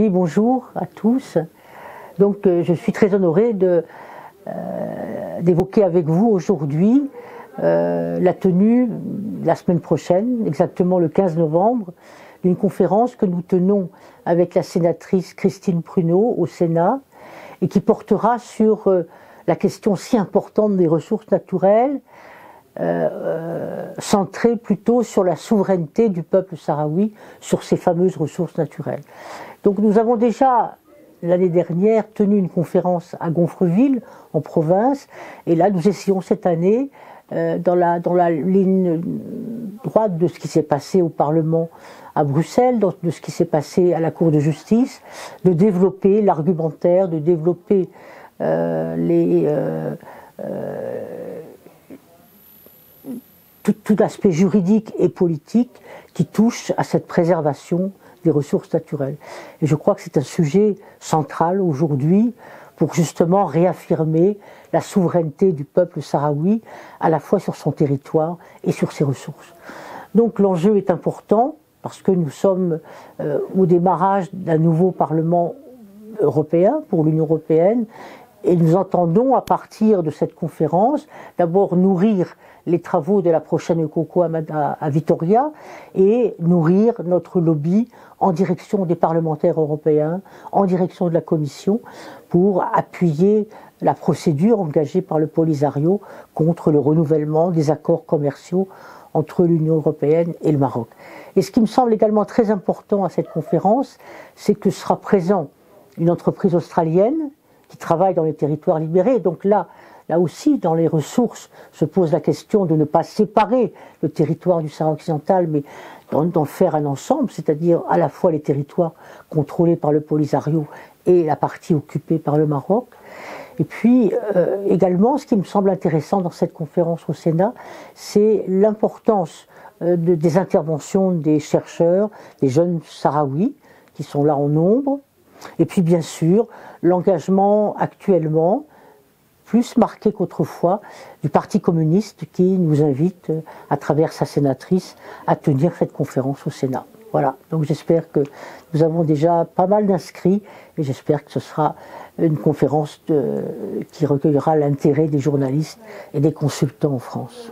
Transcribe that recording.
Oui, bonjour à tous. Donc, je suis très honorée d'évoquer avec vous aujourd'hui la tenue, la semaine prochaine, exactement le 15 novembre, d'une conférence que nous tenons avec la sénatrice Christine Pruneau au Sénat et qui portera sur la question si importante des ressources naturelles, centrée plutôt sur la souveraineté du peuple sahraoui sur ces fameuses ressources naturelles. Donc nous avons déjà, l'année dernière, tenu une conférence à Gonfreville, en province, et là nous essayons cette année, dans la ligne droite de ce qui s'est passé au Parlement à Bruxelles, de ce qui s'est passé à la Cour de justice, de développer l'argumentaire, de développer tout aspect juridique et politique qui touche à cette préservation des ressources naturelles. Et je crois que c'est un sujet central aujourd'hui pour justement réaffirmer la souveraineté du peuple sahraoui à la fois sur son territoire et sur ses ressources. Donc l'enjeu est important parce que nous sommes au démarrage d'un nouveau Parlement européen pour l'Union européenne et nous entendons à partir de cette conférence d'abord nourrir les travaux de la prochaine COCO à Vitoria et nourrir notre lobby en direction des parlementaires européens, en direction de la Commission, pour appuyer la procédure engagée par le Polisario contre le renouvellement des accords commerciaux entre l'Union européenne et le Maroc. Et ce qui me semble également très important à cette conférence, c'est que sera présent une entreprise australienne qui travaille dans les territoires libérés. Donc là aussi, dans les ressources, se pose la question de ne pas séparer le territoire du Sahara occidental, mais d'en faire un ensemble, c'est-à-dire à la fois les territoires contrôlés par le Polisario et la partie occupée par le Maroc. Et puis, également, ce qui me semble intéressant dans cette conférence au Sénat, c'est l'importance des interventions des chercheurs, des jeunes Sahraouis, qui sont là en nombre, et puis bien sûr, l'engagement actuellement, plus marqué qu'autrefois, du Parti communiste qui nous invite, à travers sa sénatrice, à tenir cette conférence au Sénat. Voilà, donc j'espère que nous avons déjà pas mal d'inscrits et j'espère que ce sera une conférence qui recueillera l'intérêt des journalistes et des consultants en France.